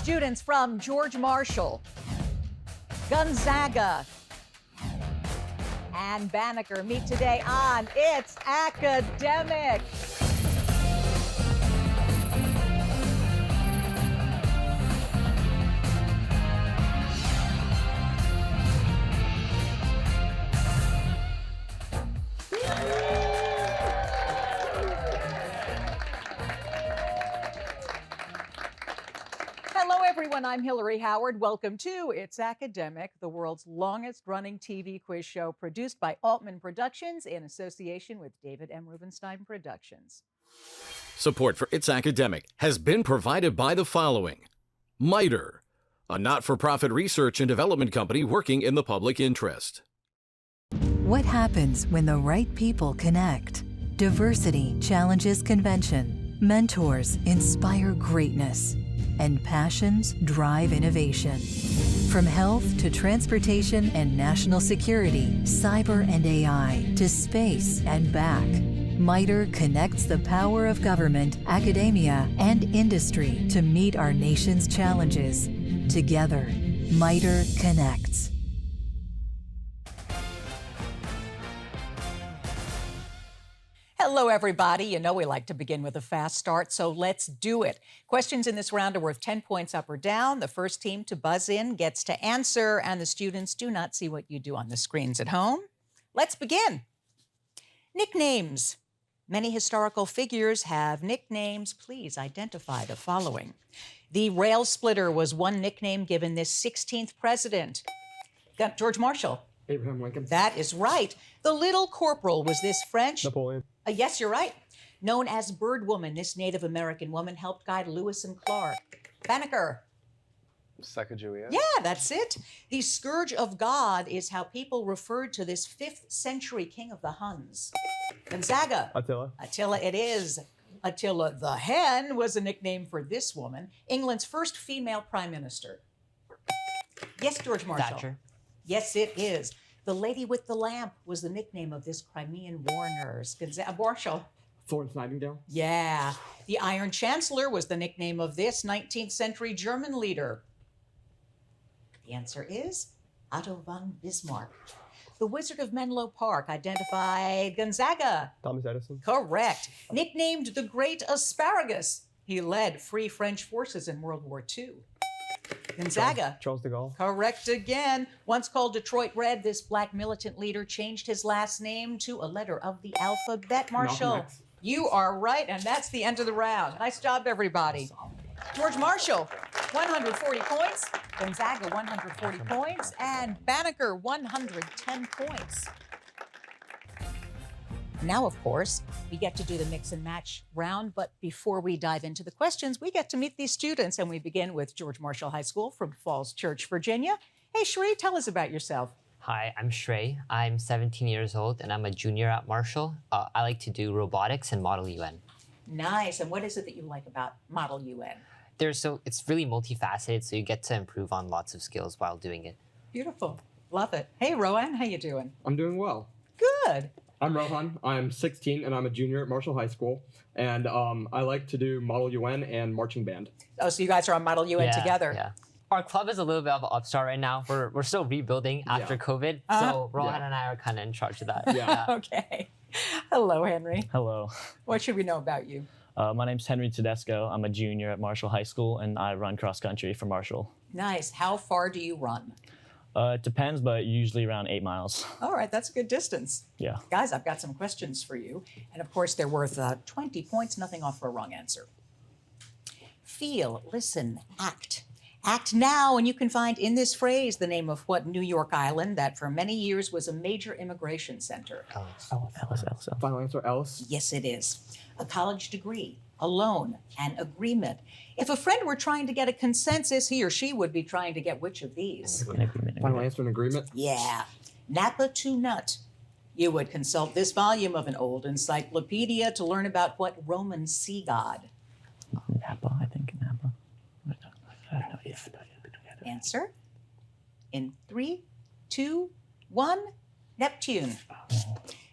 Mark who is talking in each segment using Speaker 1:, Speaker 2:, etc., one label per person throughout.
Speaker 1: Students from George Marshall, Gonzaga, and Banneker meet today on It's Academic. Hello, everyone. I'm Hillary Howard. Welcome to It's Academic, the world's longest running TV quiz show produced by Altman Productions in association with David M. Rubenstein Productions.
Speaker 2: Support for It's Academic has been provided by the following: MITRE, a not-for-profit research and development company working in the public interest.
Speaker 3: What happens when the right people connect? Diversity challenges convention. Mentors inspire greatness. And passions drive innovation. From health to transportation and national security, cyber and AI to space and back, MITRE connects the power of government, academia, and industry to meet our nation's challenges. Together, MITRE connects.
Speaker 1: Hello, everybody. You know we like to begin with a fast start, so let's do it. Questions in this round are worth 10 points up or down. The first team to buzz in gets to answer, and the students do not see what you do on the screens at home. Let's begin. Nicknames. Many historical figures have nicknames. Please identify the following. The rail splitter was one nickname given this 16th president. Got George Marshall.
Speaker 4: Abraham Lincoln.
Speaker 1: That is right. The little corporal was this French?
Speaker 4: Napoleon.
Speaker 1: Yes, you're right. Known as Bird Woman, this Native American woman helped guide Lewis and Clark. Banneker.
Speaker 4: Sacagawea.
Speaker 1: Yeah, that's it. The Scourge of God is how people referred to this 5th century king of the Huns. Gonzaga.
Speaker 4: Attila.
Speaker 1: Attila it is. Attila the Hen was a nickname for this woman, England's first female prime minister. Yes, George Marshall.
Speaker 5: Thatcher.
Speaker 1: Yes, it is. The Lady with the Lamp was the nickname of this Crimean war nurse. Marshall.
Speaker 4: Florence Nightingale.
Speaker 1: Yeah. The Iron Chancellor was the nickname of this 19th century German leader. The answer is Otto von Bismarck. The Wizard of Menlo Park identified Gonzaga.
Speaker 4: Thomas Edison.
Speaker 1: Correct. Nicknamed the Great Asparagus. He led Free French forces in World War II. Gonzaga.
Speaker 4: Charles de Gaulle.
Speaker 1: Correct again. Once called Detroit Red, this black militant leader changed his last name to a letter of the alphabet. Marshall,
Speaker 4: Malcolm X.
Speaker 1: you are right, and that's the end of the round. Nice job, everybody. George Marshall, 140 points. Gonzaga, 140 points. And Banneker, 110 points. Now, of course, we get to do the mix and match round, but before we dive into the questions, we get to meet these students, and we begin with George Marshall High School from Falls Church, Virginia. Hey, Shree, tell us about yourself.
Speaker 5: Hi, I'm Shrey. I'm 17 years old and I'm a junior at Marshall. I like to do robotics and Model UN.
Speaker 1: Nice. And what is it that you like about Model UN?
Speaker 5: It's really multifaceted, so you get to improve on lots of skills while doing it.
Speaker 1: Beautiful. Love it. Hey, Rowan, how you doing?
Speaker 4: I'm doing well.
Speaker 1: Good.
Speaker 4: I'm Rohan. I'm 16 and I'm a junior at Marshall High School. And I like to do Model UN and marching band.
Speaker 1: Oh, so you guys are on Model UN together.
Speaker 5: Yeah. Our club is a little bit of an upstart right now. We're still rebuilding after COVID, so Rohan and I are kind of in charge of that.
Speaker 4: Yeah.
Speaker 1: Okay. Hello, Henry.
Speaker 6: Hello.
Speaker 1: What should we know about you?
Speaker 6: My name's Henry Tedesco. I'm a junior at Marshall High School, and I run cross country for Marshall.
Speaker 1: Nice. How far do you run?
Speaker 6: It depends, but usually around 8 miles.
Speaker 1: All right, that's a good distance.
Speaker 6: Yeah.
Speaker 1: Guys, I've got some questions for you. And of course, they're worth 20 points, nothing off for a wrong answer. Feel, listen, act. Act now, and you can find in this phrase the name of what New York Island that for many years was a major immigration center.
Speaker 6: Ellis.
Speaker 4: Final answer, Ellis.
Speaker 1: Yes, it is. A college degree, a loan, an agreement. If a friend were trying to get a consensus, he or she would be trying to get which of these?
Speaker 4: Final answer, an agreement.
Speaker 1: Yeah. Napa to nut. You would consult this volume of an old encyclopedia to learn about what Roman sea god.
Speaker 6: Napa, I think Napa.
Speaker 1: Answer in 3, 2, 1. Neptune.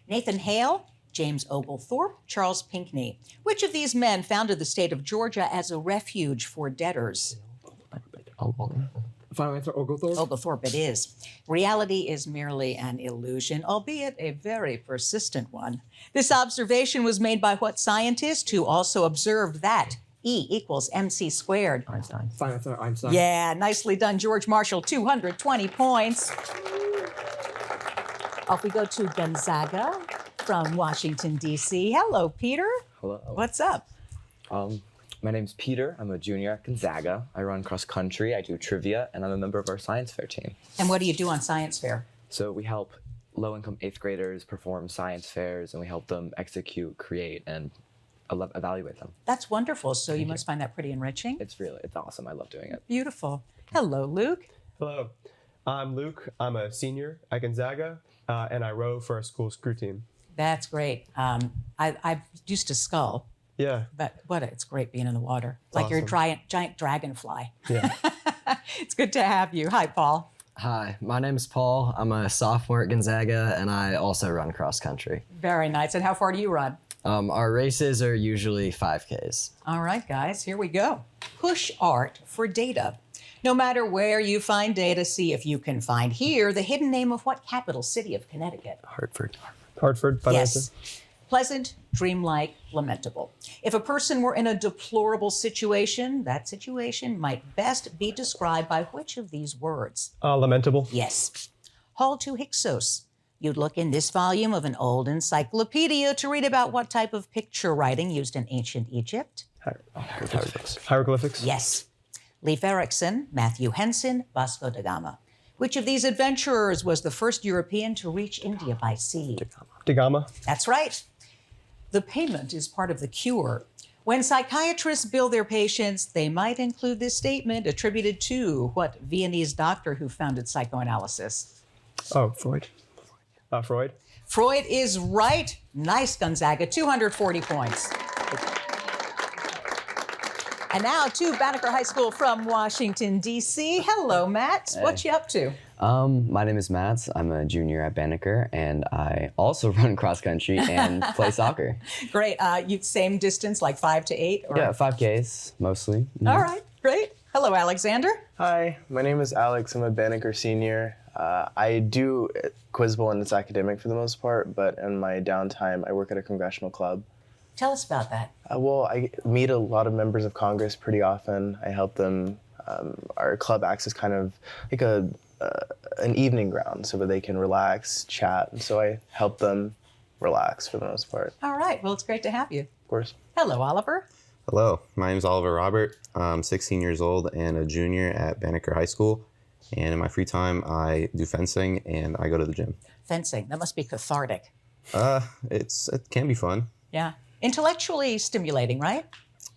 Speaker 1: Nathan Hale, James Oglethorpe, Charles Pinckney. Which of these men founded the state of Georgia as a refuge for debtors?
Speaker 4: Final answer, Oglethorpe.
Speaker 1: Oglethorpe it is. Reality is merely an illusion, albeit a very persistent one. This observation was made by what scientist who also observed that E equals mc squared?
Speaker 5: Einstein.
Speaker 4: Final answer, Einstein.
Speaker 1: Yeah, nicely done, George Marshall, 220 points. Off we go to Gonzaga from Washington, D.C. Hello, Peter.
Speaker 7: Hello.
Speaker 1: What's up?
Speaker 7: My name's Peter. I'm a junior at Gonzaga. I run cross country, I do trivia, and I'm a member of our science fair team.
Speaker 1: And what do you do on science fair?
Speaker 7: So we help low-income 8th graders perform science fairs, and we help them execute, create, and evaluate them.
Speaker 1: That's wonderful. So you must find that pretty enriching.
Speaker 7: It's awesome. I love doing it.
Speaker 1: Beautiful. Hello, Luke.
Speaker 8: Hello, I'm Luke. I'm a senior at Gonzaga, and I row for our school screw team.
Speaker 1: That's great. I used to scull,
Speaker 8: Yeah,
Speaker 1: but it's great being in the water. Like you're a
Speaker 8: awesome.
Speaker 1: giant dragonfly.
Speaker 8: yeah.
Speaker 1: It's good to have you. Hi, Paul.
Speaker 9: Hi, my name is Paul. I'm a sophomore at Gonzaga, and I also run cross country.
Speaker 1: Very nice. And how far do you run?
Speaker 9: Our races are usually 5Ks.
Speaker 1: All right, guys, here we go. Push art for data. No matter where you find data, see if you can find here the hidden name of what capital city of Connecticut?
Speaker 9: Hartford.
Speaker 8: Hartford, final
Speaker 1: Yes.
Speaker 8: answer.
Speaker 1: Pleasant, dreamlike, lamentable. If a person were in a deplorable situation, that situation might best be described by which of these words?
Speaker 8: Lamentable.
Speaker 1: Yes. Hall to Hyksos. You'd look in this volume of an old encyclopedia to read about what type of picture writing used in ancient Egypt.
Speaker 8: Hieroglyphics.
Speaker 1: Yes. Leif Erikson, Matthew Henson, Vasco da Gama. Which of these adventurers was the first European to reach India by sea?
Speaker 8: Da Gama.
Speaker 1: That's right. The payment is part of the cure. When psychiatrists bill their patients, they might include this statement attributed to what Viennese doctor who founded psychoanalysis?
Speaker 8: Oh, Freud. Freud.
Speaker 1: Freud is right. Nice, Gonzaga, 240 points. And now to Banneker High School from Washington, D.C. Hello, Matt. What you up to?
Speaker 9: My name is Matt. I'm a junior at Banneker, and I also run cross country and play soccer.
Speaker 1: Great. You same distance, like 5 to 8? Or?
Speaker 9: Yeah, 5Ks mostly.
Speaker 1: All right, great. Hello, Alexander.
Speaker 10: Hi, my name is Alex. I'm a Banneker senior. I do quiz bowl and it's academic for the most part, but in my downtime, I work at a congressional club.
Speaker 1: Tell us about that.
Speaker 10: Well, I meet a lot of members of Congress pretty often. I help them. Our club acts as kind of like an evening ground so that they can relax, chat, and so I help them relax for the most part.
Speaker 1: All right, well, it's great to have you.
Speaker 10: Of course.
Speaker 1: Hello, Oliver.
Speaker 11: Hello, my name is Oliver Robert. I'm 16 years old and a junior at Banneker High School. And in my free time, I do fencing and I go to the gym.
Speaker 1: Fencing, that must be cathartic.
Speaker 11: It can be fun.
Speaker 1: Yeah. Intellectually stimulating, right?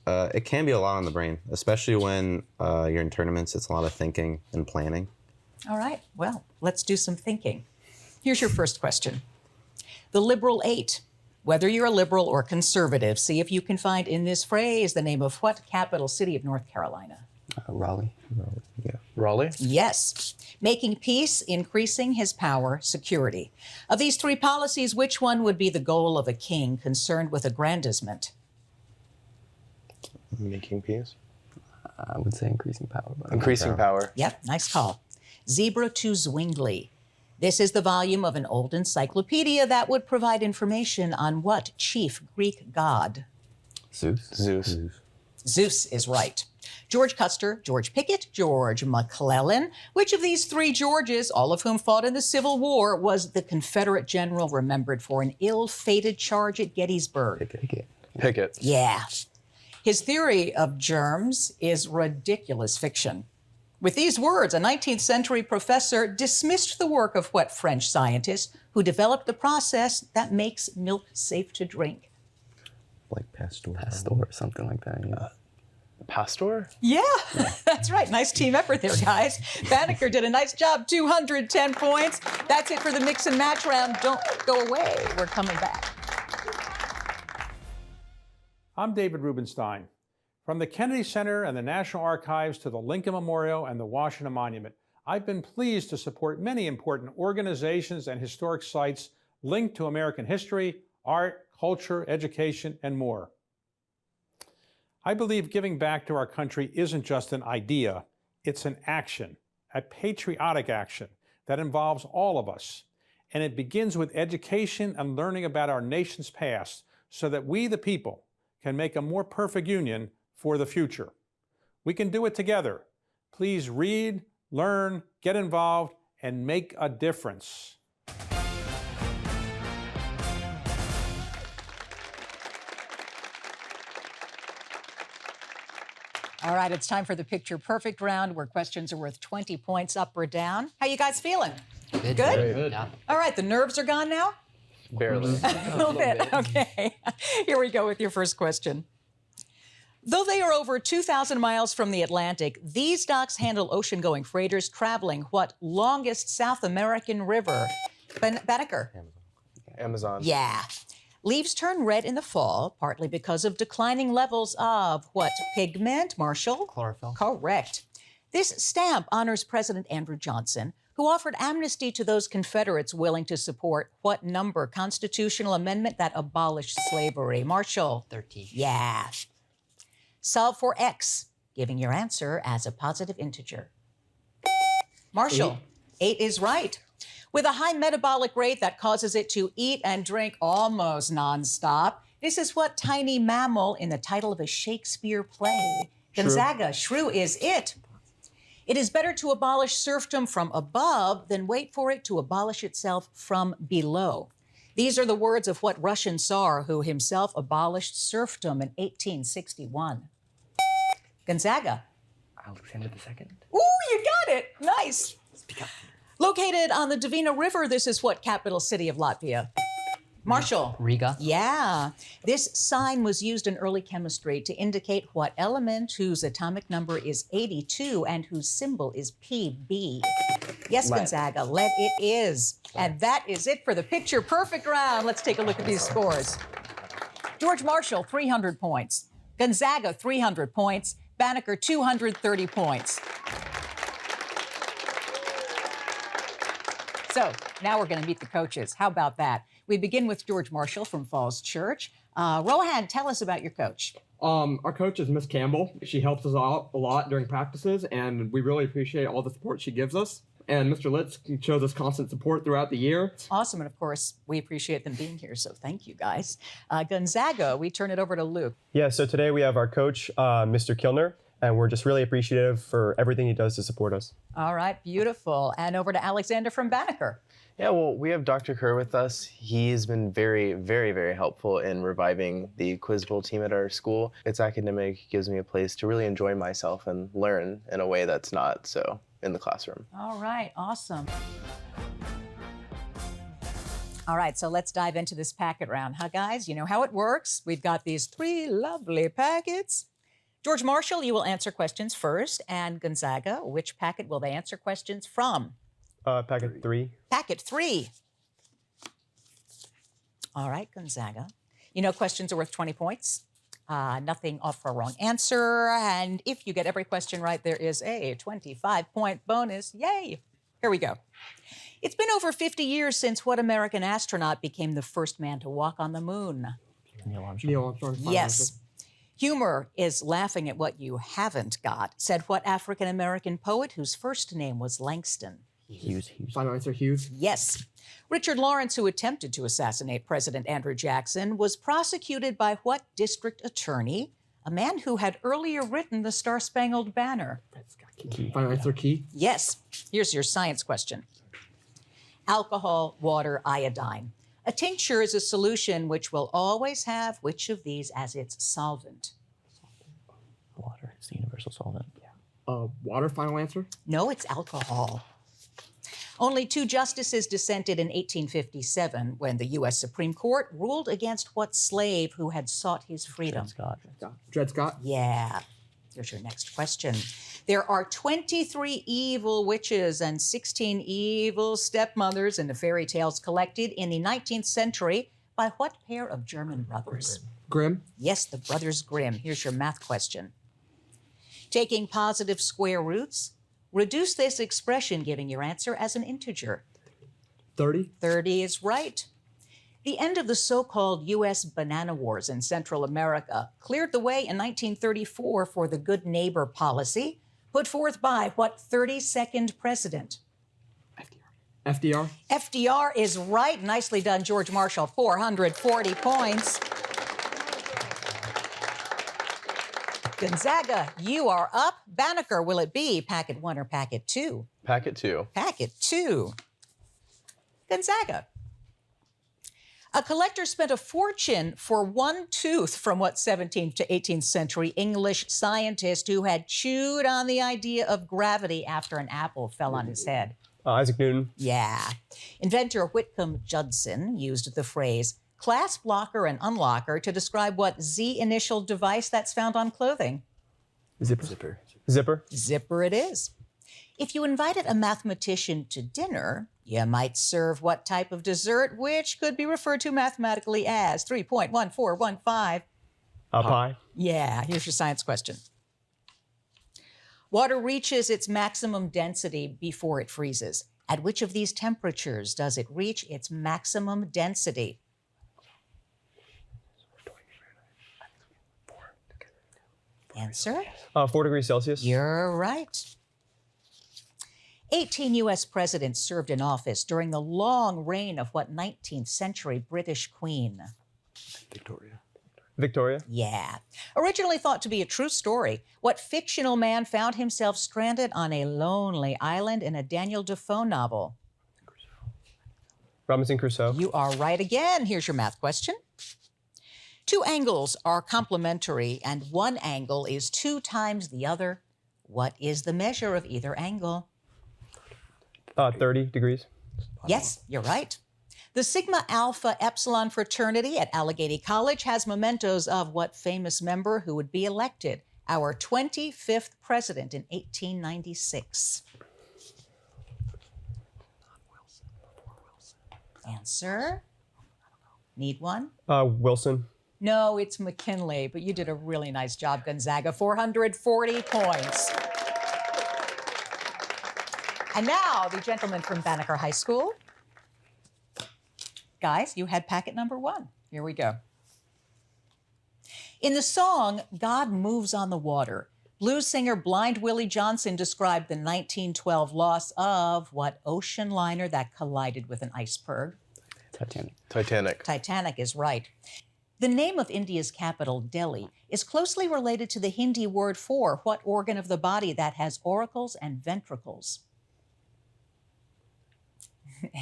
Speaker 11: It can be a lot on the brain, especially when you're in tournaments. It's a lot of thinking and planning.
Speaker 1: All right, well, let's do some thinking. Here's your first question. The liberal 8. Whether you're a liberal or conservative, see if you can find in this phrase the name of what capital city of North Carolina?
Speaker 9: Raleigh.
Speaker 11: Yeah.
Speaker 10: Raleigh?
Speaker 1: Yes. Making peace, increasing his power, security. Of these 3 policies, which one would be the goal of a king concerned with aggrandizement?
Speaker 10: Making peace?
Speaker 9: I would say increasing power. But
Speaker 10: Increasing power.
Speaker 1: Yep, nice call. Zebra to Zwingli. This is the volume of an old encyclopedia that would provide information on what chief Greek god?
Speaker 10: Zeus.
Speaker 1: Zeus is right. George Custer, George Pickett, George McClellan. Which of these 3 Georges, all of whom fought in the Civil War, was the Confederate general remembered for an ill-fated charge at Gettysburg?
Speaker 10: Pickett.
Speaker 1: Yeah. His theory of germs is ridiculous fiction. With these words, a 19th century professor dismissed the work of what French scientist who developed the process that makes milk safe to drink?
Speaker 9: Like Pasteur or something like that. Yeah.
Speaker 10: Pasteur?
Speaker 1: Yeah, that's right. Nice team effort there, guys. Banneker did a nice job, 210 points. That's it for the mix and match round. Don't go away. We're coming back.
Speaker 12: I'm David Rubenstein. From the Kennedy Center and the National Archives to the Lincoln Memorial and the Washington Monument, I've been pleased to support many important organizations and historic sites linked to American history, art, culture, education, and more. I believe giving back to our country isn't just an idea, It's an action, a patriotic action that involves all of us. And it begins with education and learning about our nation's past so that we, the people, can make a more perfect union for the future. We can do it together. Please read, learn, get involved, and make a difference.
Speaker 1: All right, it's time for the Picture Perfect round where questions are worth 20 points up or down. How you guys feeling?
Speaker 5: Good.
Speaker 1: Good?
Speaker 5: Yeah.
Speaker 1: All right, the nerves are gone now?
Speaker 10: Barely.
Speaker 1: A little bit. Okay. Here we go with your first question. Though they are over 2,000 miles from the Atlantic, these docks handle ocean-going freighters traveling what longest South American river? Banneker.
Speaker 10: Amazon.
Speaker 1: Yeah. Leaves turn red in the fall, partly because of declining levels of what pigment, Marshall?
Speaker 5: Chlorophyll.
Speaker 1: Correct. This stamp honors President Andrew Johnson, who offered amnesty to those Confederates willing to support what number constitutional amendment that abolished slavery? Marshall?
Speaker 5: 13.
Speaker 1: Yeah. Solve for X, giving your answer as a positive integer. Marshall? 8 is right. With a high metabolic rate that causes it to eat and drink almost nonstop, this is what tiny mammal in the title of a Shakespeare play. Gonzaga, shrew is it. It is better to abolish serfdom from above than wait for it to abolish itself from below. These are the words of what Russian Tsar who himself abolished serfdom in 1861. Gonzaga.
Speaker 7: Alexander II.
Speaker 1: Ooh, you got it. Nice. Located on the Dvina River, this is what capital city of Latvia? Marshall.
Speaker 5: Riga.
Speaker 1: Yeah. This sign was used in early chemistry to indicate what element whose atomic number is 82 and whose symbol is Pb. Yes,
Speaker 10: Lead.
Speaker 1: Gonzaga, lead it is. And that is it for the Picture Perfect round. Let's take a look at these scores. George Marshall, 300 points. Gonzaga, 300 points. Banneker, 230 points. So now we're going to meet the coaches. How about that? We begin with George Marshall from Falls Church. Rohan, tell us about your coach.
Speaker 4: Our coach is Miss Campbell. She helps us out a lot during practices, and we really appreciate all the support she gives us. And Mr. Litz shows us constant support throughout the year.
Speaker 1: Awesome. And of course, we appreciate them being here. So thank you, guys. Gonzaga, we turn it over to Luke.
Speaker 8: Yeah, so today we have our coach, Mr. Kilner, and we're just really appreciative for everything he does to support us.
Speaker 1: All right, beautiful. And over to Alexander from Banneker.
Speaker 10: Yeah, well, we have Dr. Kerr with us. He's been very, very, very helpful in reviving the Quiz Bowl team at our school. It's academic, gives me a place to really enjoy myself and learn in a way that's not so in the classroom.
Speaker 1: All right, awesome. All right, so let's dive into this packet round, huh, guys? You know how it works. We've got these 3 lovely packets. George Marshall, you will answer questions first, and Gonzaga, which packet will they answer questions from?
Speaker 8: Packet 3.
Speaker 1: Packet 3. All right, Gonzaga. You know questions are worth 20 points. Nothing off for a wrong answer. And if you get every question right, there is a 25-point bonus. Yay! Here we go. It's been over 50 years since what American astronaut became the first man to walk on the moon?
Speaker 6: Neil Armstrong.
Speaker 4: Neil Armstrong.
Speaker 1: Yes. Humor is laughing at what you haven't got, said what African-American poet whose first name was Langston?
Speaker 6: Hughes.
Speaker 4: Final answer, Hughes.
Speaker 1: Yes. Richard Lawrence, who attempted to assassinate President Andrew Jackson, was prosecuted by what district attorney? A man who had earlier written the Star-Spangled Banner.
Speaker 4: Final answer, Key.
Speaker 1: Yes. Here's your science question. Alcohol, water, iodine. A tincture is a solution which will always have which of these as its solvent?
Speaker 6: Water. It's the universal solvent.
Speaker 4: Water, final answer?
Speaker 1: No, it's alcohol. Only 2 justices dissented in 1857 when the U.S. Supreme Court ruled against what slave who had sought his freedom?
Speaker 4: Dred Scott.
Speaker 1: Yeah. Here's your next question. There are 23 evil witches and 16 evil stepmothers in the fairy tales collected in the 19th century by what pair of German brothers?
Speaker 4: Grimm.
Speaker 1: Yes, the Brothers Grimm. Here's your math question. Taking positive square roots, reduce this expression, giving your answer as an integer.
Speaker 4: 30.
Speaker 1: 30 is right. The end of the so-called U.S. banana wars in Central America cleared the way in 1934 for the Good Neighbor policy, Put forth by what 32nd president?
Speaker 4: FDR.
Speaker 1: FDR is right. Nicely done, George Marshall. 440 points. Gonzaga, you are up. Banneker, will it be packet 1 or packet 2?
Speaker 10: Packet 2.
Speaker 1: Packet 2. Gonzaga. A collector spent a fortune for one tooth from what 17th to 18th century English scientist who had chewed on the idea of gravity after an apple fell on his head.
Speaker 8: Isaac Newton.
Speaker 1: Yeah. Inventor Whitcomb Judson used the phrase clasp locker and unlocker to describe what Z-initial device that's found on clothing.
Speaker 8: Zipper. Zipper.
Speaker 1: Zipper it is. If you invited a mathematician to dinner, you might serve what type of dessert, which could be referred to mathematically as 3.1415.
Speaker 8: Pie.
Speaker 1: Yeah, here's your science question. Water reaches its maximum density before it freezes. At which of these temperatures does it reach its maximum density? Answer?
Speaker 8: 4 degrees Celsius.
Speaker 1: You're right. 18 U.S. presidents served in office during the long reign of what 19th century British queen?
Speaker 8: Victoria.
Speaker 1: Yeah. Originally thought to be a true story, what fictional man found himself stranded on a lonely island in a Daniel Defoe novel?
Speaker 8: Robinson Crusoe.
Speaker 1: You are right again. Here's your math question. 2 angles are complementary, and one angle is 2 times the other. What is the measure of either angle?
Speaker 8: 30 degrees.
Speaker 1: Yes, you're right. The Sigma Alpha Epsilon fraternity at Allegheny College has mementos of what famous member who would be elected our 25th president in 1896? Answer? Need one?
Speaker 8: Wilson.
Speaker 1: No, it's McKinley, but you did a really nice job, Gonzaga. 440 points. And now, the gentleman from Banneker High School. Guys, you had packet number 1. Here we go. In the song, God Moves on the Water, blues singer Blind Willie Johnson described the 1912 loss of what ocean liner that collided with an iceberg?
Speaker 10: Titanic.
Speaker 1: Titanic is right. The name of India's capital, Delhi, is closely related to the Hindi word for what organ of the body that has auricles and ventricles?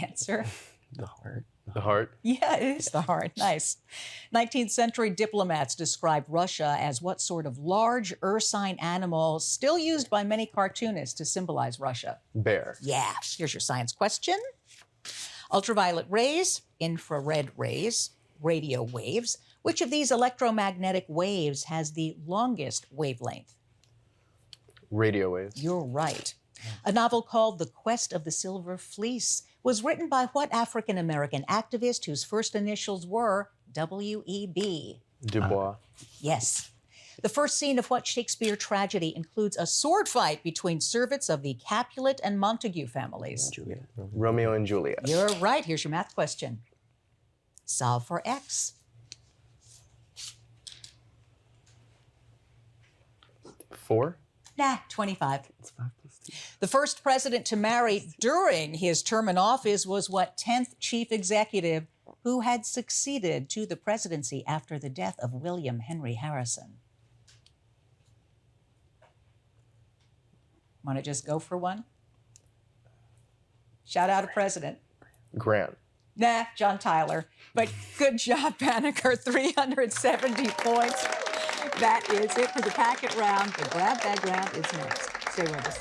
Speaker 1: Answer?
Speaker 10: The heart. The heart.
Speaker 1: Yeah, it is the heart. Nice. 19th century diplomats described Russia as what sort of large ursine animal still used by many cartoonists to symbolize Russia?
Speaker 10: Bear.
Speaker 1: Yeah. Here's your science question. Ultraviolet rays, infrared rays, radio waves. Which of these electromagnetic waves has the longest wavelength?
Speaker 10: Radio waves.
Speaker 1: You're right. A novel called The Quest of the Silver Fleece was written by what African-American activist whose first initials were W.E.B.?
Speaker 10: Du Bois.
Speaker 1: Yes. The first scene of what Shakespeare tragedy includes a sword fight between servants of the Capulet and Montague families?
Speaker 10: Romeo and Juliet.
Speaker 1: You're right. Here's your math question. Solve for X.
Speaker 10: 4?
Speaker 1: Nah, 25. The first president to marry during his term in office was what 10th chief executive who had succeeded to the presidency after the death of William Henry Harrison? Want to just go for one? Shout out a president.
Speaker 10: Grant.
Speaker 1: Nah, John Tyler. But good job, Banneker. 370 points. That is it for the packet round. The grab bag round is next. Stay with us.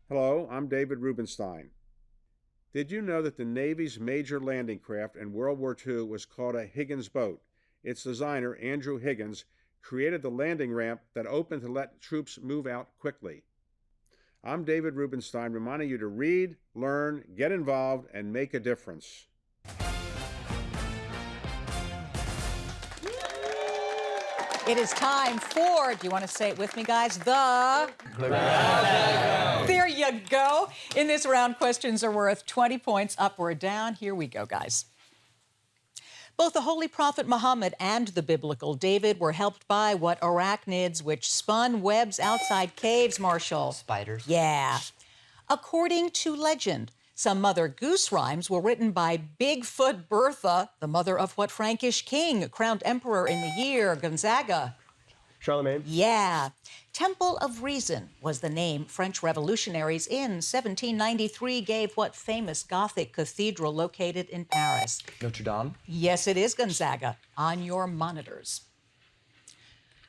Speaker 13: Hello, I'm David Rubenstein. Did you know that the Navy's major landing craft in World War II was called a Higgins boat? Its designer, Andrew Higgins, created the landing ramp that opened to let troops move out quickly. I'm David Rubenstein, reminding you to read, learn, get involved, and make a difference.
Speaker 1: It is time for, do you want to say it with me, guys? The grab bag. There you go. In this round, questions are worth 20 points up or down. Here we go, guys. Both the Holy Prophet Muhammad and the biblical David were helped by what arachnids which spun webs outside caves, Marshall?
Speaker 5: Spiders.
Speaker 1: Yeah. According to legend, some Mother Goose rhymes were written by Bigfoot Bertha, the mother of what Frankish king crowned emperor in the year? Gonzaga.
Speaker 8: Charlemagne.
Speaker 1: Yeah. Temple of Reason was the name French revolutionaries in 1793 gave what famous Gothic cathedral located in Paris?
Speaker 7: Notre Dame.
Speaker 1: Yes, it is, Gonzaga. On your monitors.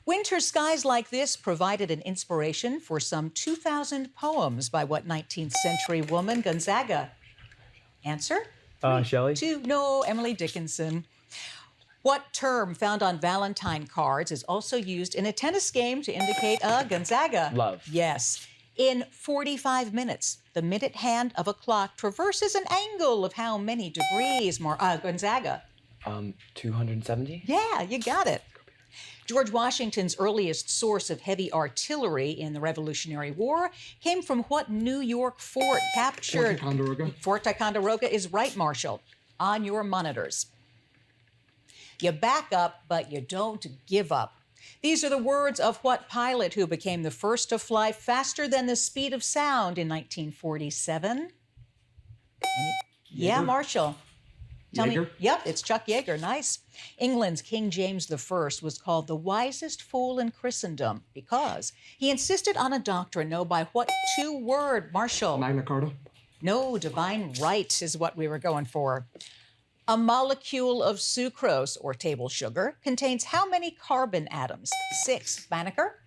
Speaker 1: Winter skies like this provided an inspiration for some 2,000 poems by what 19th century woman? Gonzaga. Answer?
Speaker 8: Shelley.
Speaker 1: 2. No, Emily Dickinson. What term found on Valentine cards is also used in a tennis game to indicate Gonzaga?
Speaker 7: Love.
Speaker 1: Yes. In 45 minutes, the minute hand of a clock traverses an angle of how many degrees? Gonzaga.
Speaker 7: 270.
Speaker 1: Yeah, you got it. George Washington's earliest source of heavy artillery in the Revolutionary War came from what New York fort captured?
Speaker 4: Fort Ticonderoga.
Speaker 1: Fort Ticonderoga is right, Marshall. On your monitors. You back up, but you don't give up. These are the words of what pilot who became the first to fly faster than the speed of sound in 1947? Yeah, Marshall. Tell me. Yep, it's Chuck Yeager. Nice. England's King James I was called the wisest fool in Christendom because he insisted on a doctrine known by what 2-word, Marshall?
Speaker 4: Magna Carta.
Speaker 1: No, divine right is what we were going for. A molecule of sucrose, or table sugar, contains how many carbon atoms? 6. Banneker?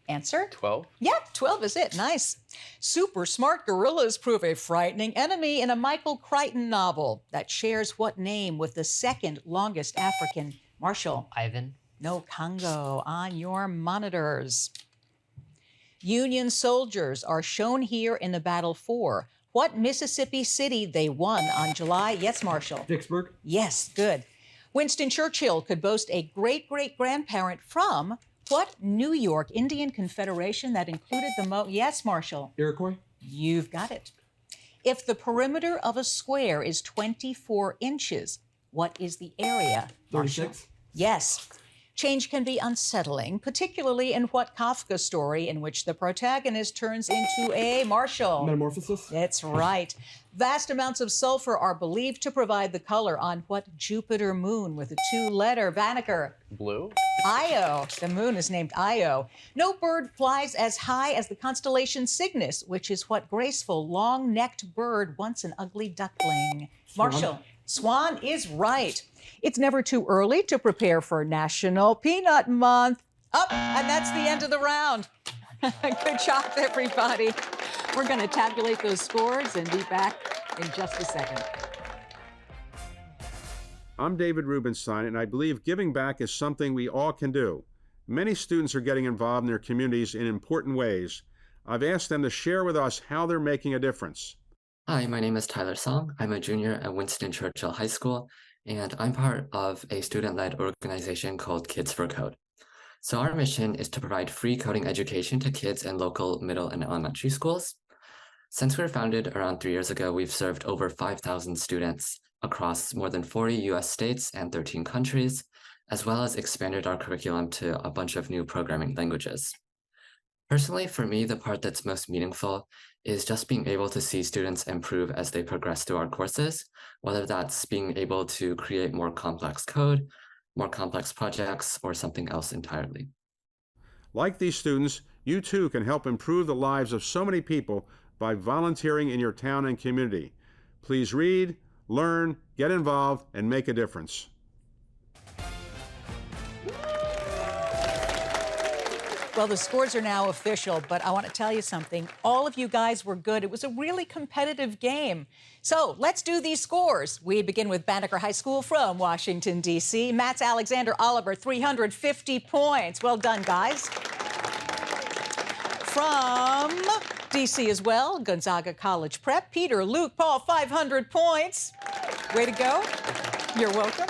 Speaker 1: Answer?
Speaker 7: 12.
Speaker 1: Yep, 12 is it. Nice. Super smart gorillas prove a frightening enemy in a Michael Crichton novel that shares what name with the second longest African? Marshall?
Speaker 5: Ivan.
Speaker 1: No, Congo. On your monitors. Union soldiers are shown here in the battle for what Mississippi city they won on July? Yes, Marshall.
Speaker 4: Vicksburg.
Speaker 1: Yes, good. Winston Churchill could boast a great-great-grandparent from what New York Indian Confederation that included the Yes, Marshall.
Speaker 4: Iroquois.
Speaker 1: You've got it. If the perimeter of a square is 24 inches, what is the area?
Speaker 4: 36.
Speaker 1: Yes. Change can be unsettling, particularly in what Kafka story in which the protagonist turns into a Marshall?
Speaker 4: Metamorphosis.
Speaker 1: That's right. Vast amounts of sulfur are believed to provide the color on what Jupiter moon with a 2-letter? Banneker.
Speaker 7: Blue.
Speaker 1: Io. The moon is named Io. No bird flies as high as the constellation Cygnus, which is what graceful, long-necked bird, once an ugly duckling?
Speaker 4: Swan.
Speaker 1: Marshall. Swan is right. It's never too early to prepare for National Peanut Month. And that's the end of the round. Good job, everybody. We're going to tabulate those scores and be back in just a second.
Speaker 13: I'm David Rubenstein, and I believe giving back is something we all can do. Many students are getting involved in their communities in important ways. I've asked them to share with us how they're making a difference.
Speaker 14: Hi, my name is Tyler Song. I'm a junior at Winston Churchill High School, and I'm part of a student-led organization called Kids for Code. So our mission is to provide free coding education to kids in local middle and elementary schools. Since we were founded around 3 years ago, we've served over 5,000 students across more than 40 US states and 13 countries, as well as expanded our curriculum to a bunch of new programming languages. Personally, for me, the part that's most meaningful is just being able to see students improve as they progress through our courses, whether that's being able to create more complex code, more complex projects, or something else entirely.
Speaker 13: Like these students, you too can help improve the lives of so many people by volunteering in your town and community. Please read, learn, get involved, and make a difference.
Speaker 1: Well, the scores are now official, but I want to tell you something. All of you guys were good. It was a really competitive game. So let's do these scores. We begin with Banneker High School from Washington, D.C. Matt's Alexander Oliver, 350 points. Well done, guys. From D.C. as well, Gonzaga College Prep, Peter Luke Paul, 500 points. Way to go. You're welcome.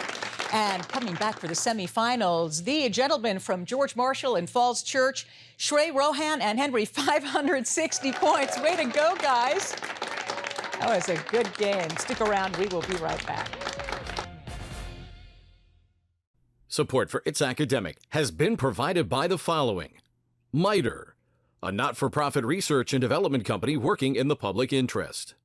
Speaker 1: And coming back for the semifinals, the gentlemen from George Marshall and Falls Church, Shrey Rohan and Henry, 560 points. Way to go, guys. That was a good game. Stick around. We will be right back.
Speaker 2: Support for It's Academic has been provided by the following: MITRE, a not-for-profit research and development company working in the public interest.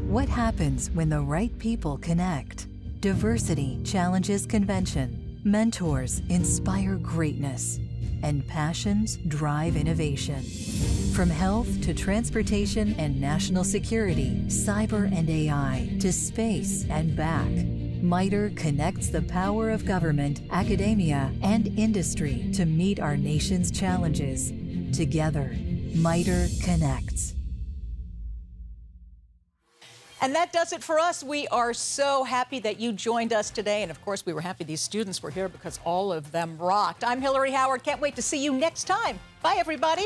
Speaker 3: What happens when the right people connect? Diversity challenges convention. Mentors inspire greatness. And passions drive innovation. From health to transportation and national security, cyber and AI, to space and back, MITRE connects the power of government, academia, and industry to meet our nation's challenges. Together, MITRE connects.
Speaker 1: And that does it for us. We are so happy that you joined us today. And of course, we were happy these students were here because all of them rocked. I'm Hillary Howard. Can't wait to see you next time. Bye, everybody.